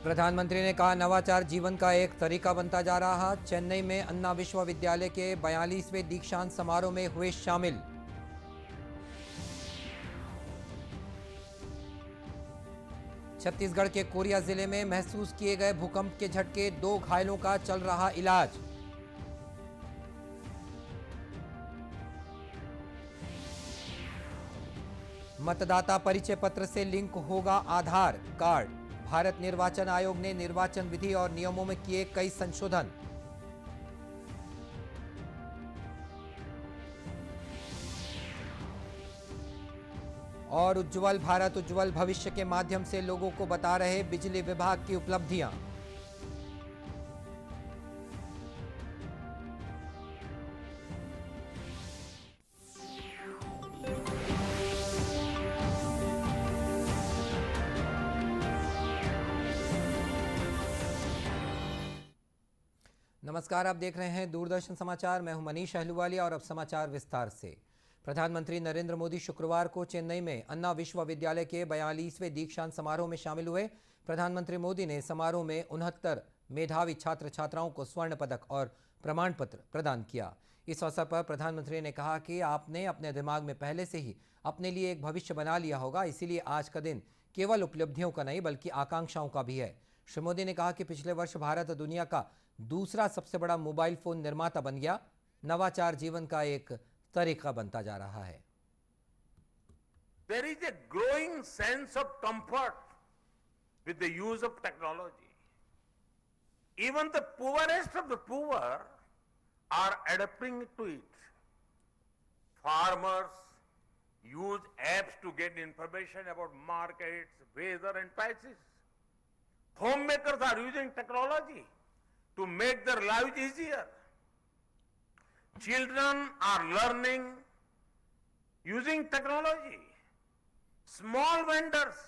प्रधानमंत्री ने कहा, नवाचार जीवन का एक तरीका बनता जा रहा। चेन्नई में अन्ना विश्वविद्यालय के 42वें दीक्षांत समारोह में हुए शामिल। छत्तीसगढ़ के कोरिया जिले में महसूस किए गए भूकंप के झटके, 2 घायलों का चल रहा इलाज। मतदाता परिचय पत्र से लिंक होगा आधार कार्ड। भारत निर्वाचन आयोग ने निर्वाचन विधि और नियमों में किए कई संशोधन। और उज्ज्वल भारत उज्ज्वल भविष्य के माध्यम से लोगों को बता रहे बिजली विभाग की उपलब्धियां। नमस्कार, आप देख रहे हैं दूरदर्शन समाचार। मैं हूं मनीष अहलूवालिया और अब समाचार विस्तार से। प्रधानमंत्री नरेंद्र मोदी शुक्रवार को चेन्नई में अन्ना विश्वविद्यालय के 42वें दीक्षांत समारोह में शामिल हुए। प्रधानमंत्री मोदी ने समारोह में 69 मेधावी छात्र छात्राओं को स्वर्ण पदक और प्रमाण पत्र प्रदान किया। इस अवसर पर प्रधानमंत्री ने कहा कि आपने अपने दिमाग में पहले से ही अपने लिए एक भविष्य बना लिया होगा, इसीलिए आज का दिन केवल उपलब्धियों का नहीं बल्कि आकांक्षाओं का भी है। श्री मोदी ने कहा कि पिछले वर्ष भारत दुनिया का दूसरा सबसे बड़ा मोबाइल फोन निर्माता बन गया। नवाचार जीवन का एक तरीका बनता जा रहा है। There is a growing sense of comfort with the use of technology. Even the poorest of the poor are adapting to it. Farmers use apps to get information about markets, weather and prices. Homemakers are using technology to make their lives easier. Children are learning using technology. Small vendors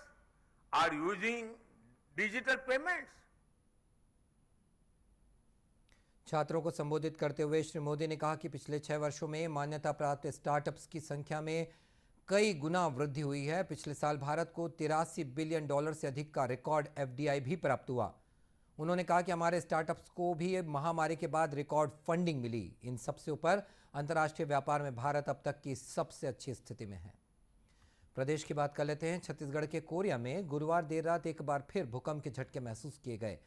are using digital payments. छात्रों को संबोधित करते हुए श्री मोदी ने कहा कि पिछले 6 वर्षों में मान्यता प्राप्त स्टार्टअप्स की संख्या में कई गुना वृद्धि हुई है। पिछले साल भारत को $83 बिलियन से अधिक का रिकॉर्ड FDI भी प्राप्त हुआ। उन्होंने कहा कि हमारे स्टार्टअप्स को भी महामारी के बाद रिकॉर्ड फंडिंग मिली। इन सबसे ऊपर अंतर्राष्ट्रीय व्यापार में भारत अब तक की सबसे अच्छी स्थिति में है। प्रदेश की बात कर लेते हैं। छत्तीसगढ़ के कोरिया में गुरुवार देर रात एक बार फिर भूकंप के झटके महसूस किए गए।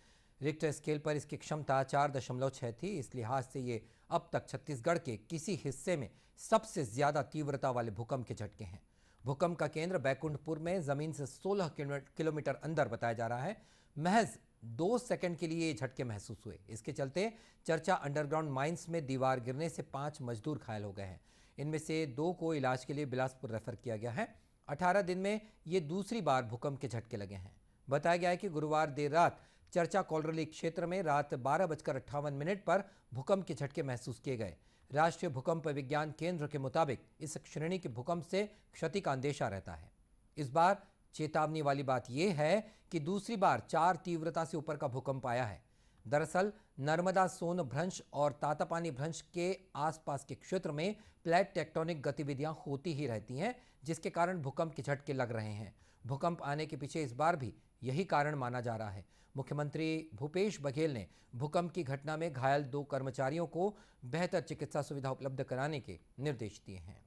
रिक्टर स्केल पर इसकी क्षमता 4.6 थी। इस लिहाज से ये अब तक छत्तीसगढ़ के किसी हिस्से में सबसे ज्यादा तीव्रता वाले भूकंप के झटके हैं। भूकंप का केंद्र बैकुंठपुर में जमीन से 16 किलोमीटर अंदर बताया जा रहा है। महज 2 सेकंड के लिए ये झटके महसूस हुए। इसके चलते चर्चा अंडरग्राउंड माइंस में दीवार गिरने से 5 मजदूर घायल हो गए हैं। इनमें से 2 को इलाज के लिए बिलासपुर रेफर किया गया है। 18 दिन में ये दूसरी बार भूकंप के झटके लगे हैं। बताया गया है कि गुरुवार देर रात चर्चा कॉलोनी क्षेत्र में रात 12:58 पर भूकंप के झटके महसूस किए गए। राष्ट्रीय भूकंप विज्ञान केंद्र के मुताबिक इस श्रेणी के भूकंप से क्षति का अंदेशा रहता है। इस बार चेतावनी वाली बात यह है कि दूसरी बार 4 तीव्रता से ऊपर का भूकंप आया है। दरअसल नर्मदा सोन भ्रंश और तातापानी भ्रंश के आसपास के क्षेत्र में प्लेट टेक्टोनिक गतिविधियां होती ही रहती हैं, जिसके कारण भूकंप के झटके लग रहे हैं। भूकंप आने के पीछे इस बार भी यही कारण माना जा रहा है। मुख्यमंत्री भूपेश बघेल ने भूकंप की घटना में घायल 2 कर्मचारियों को बेहतर चिकित्सा सुविधा उपलब्ध कराने के निर्देश दिए हैं।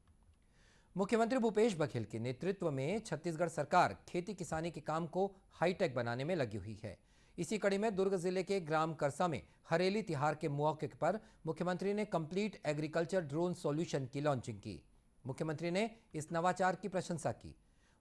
मुख्यमंत्री भूपेश बघेल के नेतृत्व में छत्तीसगढ़ सरकार खेती किसानी के काम को हाईटेक बनाने में लगी हुई है। इसी कड़ी में दुर्ग जिले के ग्राम करसा में हरेली तिहार के मौके पर मुख्यमंत्री ने कंप्लीट एग्रीकल्चर ड्रोन सॉल्यूशन की लॉन्चिंग की। मुख्यमंत्री ने इस नवाचार की प्रशंसा की।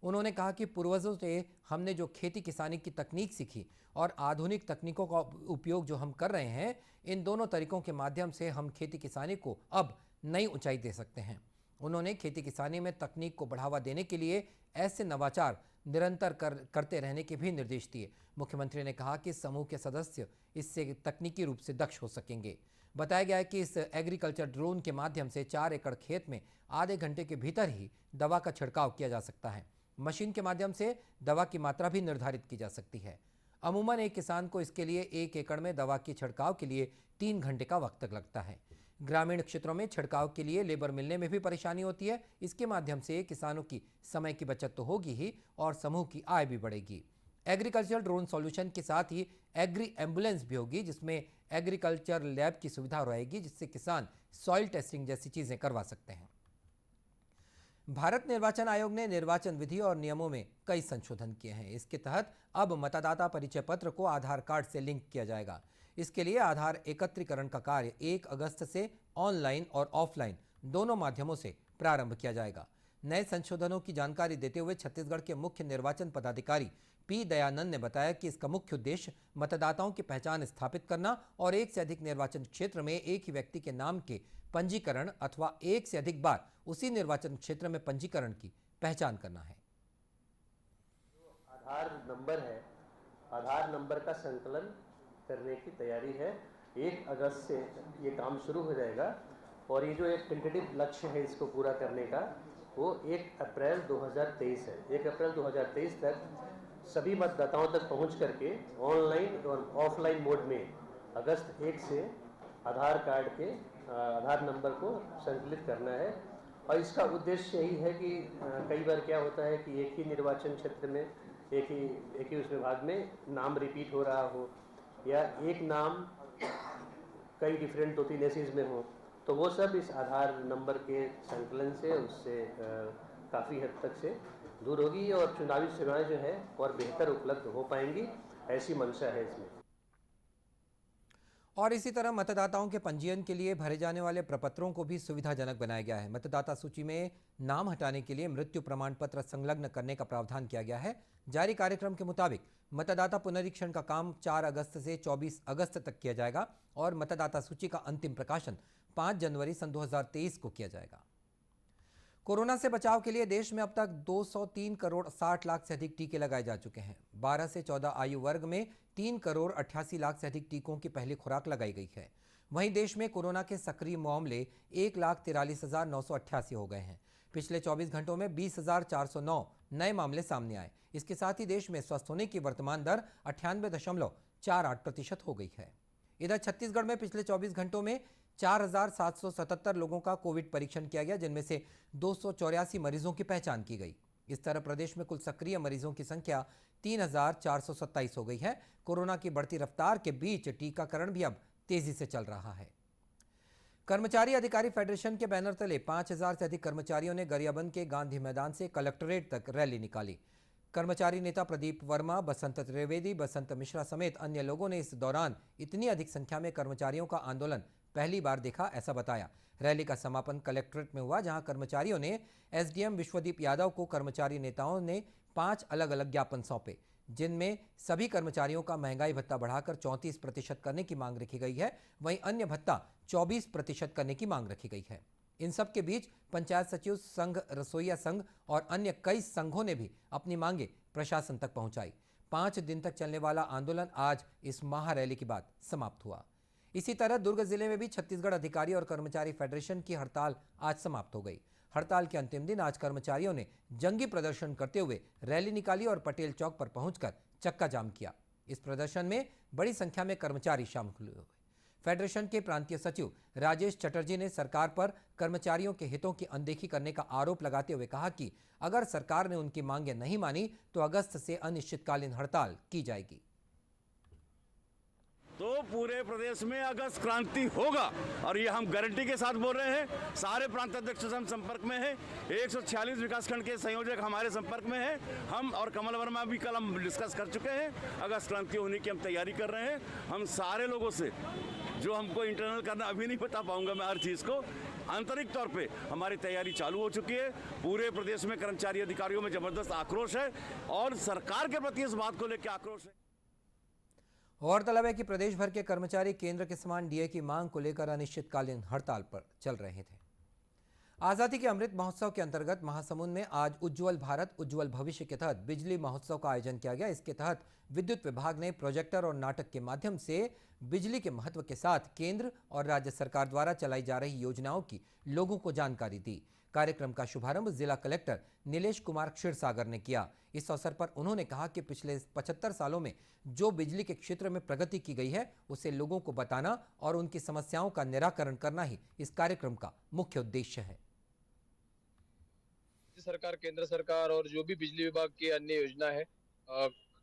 उन्होंने कहा कि पूर्वजों से हमने जो खेती किसानी की तकनीक सीखी और आधुनिक तकनीकों का उपयोग जो हम कर रहे हैं, इन दोनों तरीकों के माध्यम से हम खेती किसानी को अब नई ऊंचाई दे सकते हैं। उन्होंने खेती किसानी में तकनीक को बढ़ावा देने के लिए ऐसे नवाचार निरंतर करते रहने के भी निर्देश दिए। मुख्यमंत्री ने कहा कि समूह के सदस्य इससे तकनीकी रूप से दक्ष हो सकेंगे। बताया गया है कि इस एग्रीकल्चर ड्रोन के माध्यम से 4 एकड़ खेत में आधे घंटे के भीतर ही दवा का छिड़काव किया जा सकता है। मशीन के माध्यम से दवा की मात्रा भी निर्धारित की जा सकती है। अमूमन एक किसान को इसके लिए 1 एकड़ में दवा के छिड़काव के लिए 3 घंटे का वक्त लगता है। ग्रामीण क्षेत्रों में छिड़काव के लिए लेबर मिलने में भी परेशानी होती है। इसके माध्यम से किसानों की समय की बचत तो होगी ही और समूह की आय भी बढ़ेगी। एग्रीकल्चर ड्रोन सॉल्यूशन के साथ ही एग्री एम्बुलेंस भी होगी, जिसमें एग्रीकल्चर लैब की सुविधा रहेगी, जिससे किसान सॉइल टेस्टिंग जैसी चीजें करवा सकते हैं। भारत निर्वाचन आयोग ने निर्वाचन विधि और नियमों में कई संशोधन किए हैं। इसके तहत अब मतदाता परिचय पत्र को आधार कार्ड से लिंक किया जाएगा। इसके लिए आधार एकत्रीकरण का कार्य 1 अगस्त से ऑनलाइन और ऑफलाइन दोनों माध्यमों से प्रारंभ किया जाएगा। नए संशोधनों की जानकारी देते हुए छत्तीसगढ़ के मुख्य निर्वाचन पदाधिकारी पी दयानंद ने बताया कि इसका मुख्य उद्देश्य मतदाताओं की पहचान स्थापित करना और एक से अधिक निर्वाचन क्षेत्र में एक ही व्यक्ति के नाम के पंजीकरण अथवा एक से अधिक बार उसी निर्वाचन क्षेत्र में पंजीकरण की पहचान करना है। आधार नंबर है, आधार नंबर का संकलन करने की तैयारी है। 1 अगस्त से ये काम शुरू हो जाएगा और ये जो एक टेंटेटिव लक्ष्य है इसको पूरा करने का, वो 1 अप्रैल 2023 है। 1 अप्रैल 2023 तक सभी मतदाताओं तक पहुंच करके ऑनलाइन और ऑफलाइन मोड में अगस्त 1 से आधार कार्ड के आधार नंबर को संकलित करना है। और इसका उद्देश्य यही है कि कई बार क्या होता है कि एक ही निर्वाचन क्षेत्र में एक ही उस विभाग में नाम रिपीट हो रहा हो या एक नाम कई डिफरेंट 2-3 एसीज में हो, तो वो सब इस आधार नंबर के संकलन से उससे काफ़ी हद तक से दूर होगी और चुनावी सेवाएं जो है और बेहतर उपलब्ध हो पाएंगी, ऐसी मंशा है इसमें। और इसी तरह मतदाताओं के पंजीयन के लिए भरे जाने वाले प्रपत्रों को भी सुविधाजनक बनाया गया है। मतदाता सूची में नाम हटाने के लिए मृत्यु प्रमाण पत्र संलग्न करने का प्रावधान किया गया है। जारी कार्यक्रम के मुताबिक मतदाता पुनरीक्षण का काम 4 अगस्त से 24 अगस्त तक किया जाएगा और मतदाता सूची का अंतिम प्रकाशन 5 जनवरी सन 2023 को किया जाएगा। कोरोना से बचाव के लिए देश में अब तक 203 करोड़ 60 लाख से अधिक टीके लगाए जा चुके हैं। 12 से 14 आयु वर्ग में 3 करोड़ 88 लाख से अधिक टीकों की पहली खुराक लगाई गई है। वहीं देश में कोरोना के सक्रिय मामले 1,43,988 हो गए हैं। पिछले 24 घंटों में 20,409 नए मामले सामने आए। इसके साथ ही देश में स्वस्थ होने की वर्तमान दर 98.48% हो गई है। इधर छत्तीसगढ़ में पिछले 24 घंटों में 4,777 लोगों का कोविड परीक्षण किया गया, जिनमें से 284 मरीजों की पहचान की गई। इस तरह प्रदेश में कुल सक्रिय मरीजों की संख्या 3,427 हो गई है। कोरोना की बढ़ती रफ्तार के बीच टीकाकरण भी अब तेजी से चल रहा है। कर्मचारी अधिकारी फेडरेशन के बैनर तले 5,000 से अधिक कर्मचारियों ने गरियाबंद के गांधी मैदान से कलेक्ट्रेट तक रैली निकाली। कर्मचारी नेता प्रदीप वर्मा, बसंत त्रिवेदी, बसंत मिश्रा समेत अन्य लोगों ने इस दौरान इतनी अधिक संख्या में कर्मचारियों का आंदोलन पहली बार देखा, ऐसा बताया। रैली का समापन कलेक्ट्रेट में हुआ, जहां कर्मचारियों ने एसडीएम विश्वदीप यादव को कर्मचारी नेताओं ने 5 अलग अलग ज्ञापन सौंपे, जिनमें सभी कर्मचारियों का महंगाई भत्ता बढ़ाकर 34% करने की मांग रखी गई है। वहीं अन्य भत्ता 24% करने की मांग रखी गई है। इन सब के बीच पंचायत सचिव संघ, रसोईया संघ और अन्य कई संघों ने भी अपनी मांगे प्रशासन तक पहुंचाई। 5 दिन तक चलने वाला आंदोलन आज इस महारैली के बाद समाप्त हुआ। इसी तरह दुर्ग जिले में भी छत्तीसगढ़ अधिकारी और कर्मचारी फेडरेशन की हड़ताल आज समाप्त हो गई। हड़ताल के अंतिम दिन आज कर्मचारियों ने जंगी प्रदर्शन करते हुए रैली निकाली और पटेल चौक पर पहुंचकर चक्का जाम किया। इस प्रदर्शन में बड़ी संख्या में कर्मचारी शामिल हुए। फेडरेशन के प्रांतीय सचिव राजेश चटर्जी ने सरकार पर कर्मचारियों के हितों की अनदेखी करने का आरोप लगाते हुए कहा कि अगर सरकार ने उनकी मांगें नहीं मानी तो अगस्त से अनिश्चितकालीन हड़ताल की जाएगी। तो पूरे प्रदेश में अगस्त क्रांति होगा और ये हम गारंटी के साथ बोल रहे हैं। सारे प्रांत अध्यक्ष हम संपर्क में हैं। 146 विकासखंड के संयोजक हमारे संपर्क में हैं। हम और कमल वर्मा भी कल हम डिस्कस कर चुके हैं। अगस्त क्रांति होने की हम तैयारी कर रहे हैं। हम सारे लोगों से, जो हमको इंटरनल करना अभी नहीं बता पाऊंगा मैं हर चीज़ को, आंतरिक तौर पे हमारी तैयारी चालू हो चुकी है। पूरे प्रदेश में कर्मचारी अधिकारियों में जबरदस्त आक्रोश है और सरकार के प्रति इस बात को लेकर आक्रोश है। गौरतलब है कि प्रदेश भर के कर्मचारी केंद्र के समान डीए की मांग को लेकर अनिश्चितकालीन हड़ताल पर चल रहे थे। आज़ादी के अमृत महोत्सव के अंतर्गत महासमुंद में आज उज्ज्वल भारत उज्ज्वल भविष्य के तहत बिजली महोत्सव का आयोजन किया गया। इसके तहत विद्युत विभाग ने प्रोजेक्टर और नाटक के माध्यम से बिजली के महत्व के साथ केंद्र और राज्य सरकार द्वारा चलाई जा रही योजनाओं की लोगों को जानकारी दी। कार्यक्रम का शुभारंभ जिला कलेक्टर नीलेश कुमार क्षीरसागर ने किया। इस अवसर पर उन्होंने कहा कि पिछले 75 सालों में जो बिजली के क्षेत्र में प्रगति की गई है, उसे लोगों को बताना और उनकी समस्याओं का निराकरण करना ही इस कार्यक्रम का मुख्य उद्देश्य है। सरकार, केंद्र सरकार और जो भी बिजली विभाग की अन्य योजना है,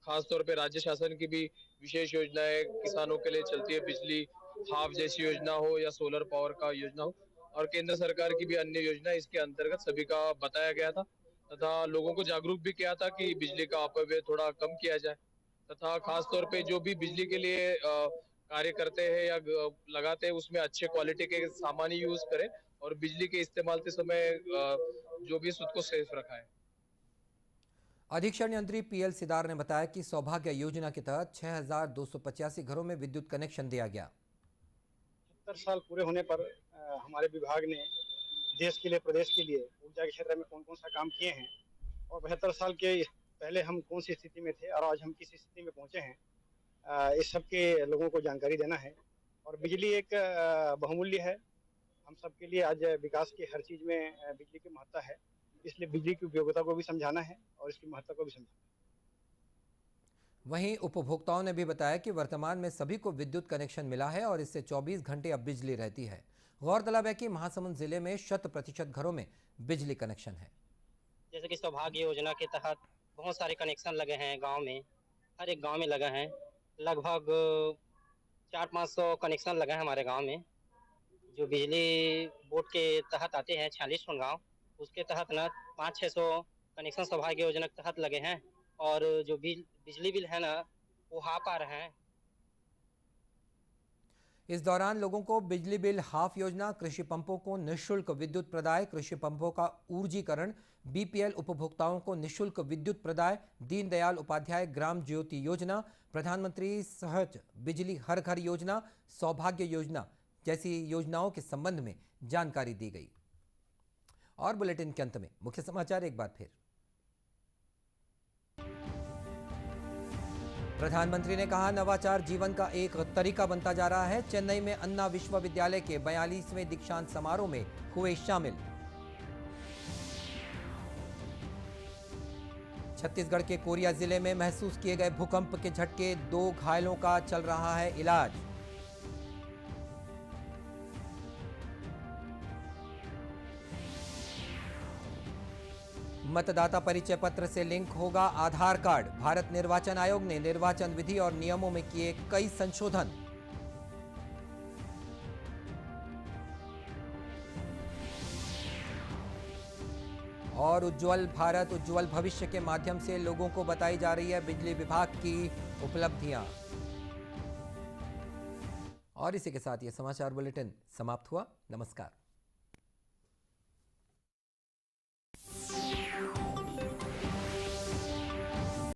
खास तौर पे राज्य शासन की भी विशेष योजनाएं किसानों के लिए चलती है, बिजली हाफ जैसी योजना हो या सोलर पावर का योजना हो, और केंद्र सरकार की भी अन्य योजना इसके अंतर्गत सभी का बताया गया था तथा लोगों को जागरूक भी किया था कि बिजली का अपव्यय थोड़ा कम किया जाए तथा खास तौर पे जो भी बिजली के लिए कार्य करते हैं या लगाते हैं उसमें अच्छे क्वालिटी के सामान ही यूज करें और बिजली के इस्तेमाल के समय जो भी खुद को सेफ रखा है। अधीक्षण यंत्री पीएल सिदार ने बताया कि सौभाग्य योजना के तहत 6,285 घरों में विद्युत कनेक्शन दिया गया। 70 साल पूरे होने पर हमारे विभाग ने देश के लिए, प्रदेश के लिए ऊर्जा के क्षेत्र में कौन कौन सा काम किए हैं और 72 साल के पहले हम कौन सी स्थिति में थे और आज हम किस स्थिति में पहुंचे हैं, इस सब के लोगों को जानकारी देना है। और बिजली एक बहुमूल्य है, हम सब के लिए आज विकास की हर चीज़ में बिजली की महत्ता है, इसलिए बिजली की उपयोगिता को भी समझाना है और इसकी महत्ता को भी समझाना है। वहीं उपभोक्ताओं ने भी बताया कि वर्तमान में सभी को विद्युत कनेक्शन मिला है और इससे 24 घंटे अब बिजली रहती है। गौरतलब है कि महासमुंद जिले में 100% घरों में बिजली कनेक्शन है। जैसे कि सौभाग्य योजना के तहत बहुत सारे कनेक्शन लगे हैं गांव में, हर एक गांव में लगे हैं। लगभग 400-500 कनेक्शन लगे हैं हमारे गांव में, जो बिजली बोर्ड के तहत आते हैं। 46 गांव, उसके तहत ना 500-600 कनेक्शन सौभाग्य योजना के तहत लगे हैं और जो बिजली बिल है ना वो हाफ आ रहे हैं। इस दौरान लोगों को बिजली बिल हाफ योजना, कृषि पंपों को निःशुल्क विद्युत प्रदाय, कृषि पंपों का ऊर्जीकरण, बीपीएल उपभोक्ताओं को निःशुल्क विद्युत प्रदाय, दीनदयाल उपाध्याय ग्राम ज्योति योजना, प्रधानमंत्री सहज बिजली हर घर योजना, सौभाग्य योजना जैसी योजनाओं के संबंध में जानकारी दी गई। और बुलेटिन के अंत में मुख्य समाचार एक बार फिर। प्रधानमंत्री ने कहा, नवाचार जीवन का एक तरीका बनता जा रहा है। चेन्नई में अन्ना विश्वविद्यालय के 42वें दीक्षांत समारोह में हुए शामिल। छत्तीसगढ़ के कोरिया जिले में महसूस किए गए भूकंप के झटके, 2 घायलों का चल रहा है इलाज। मतदाता परिचय पत्र से लिंक होगा आधार कार्ड। भारत निर्वाचन आयोग ने निर्वाचन विधि और नियमों में किए कई संशोधन। और उज्ज्वल भारत उज्ज्वल भविष्य के माध्यम से लोगों को बताई जा रही है बिजली विभाग की उपलब्धियां। और इसी के साथ ये समाचार बुलेटिन समाप्त हुआ। नमस्कार।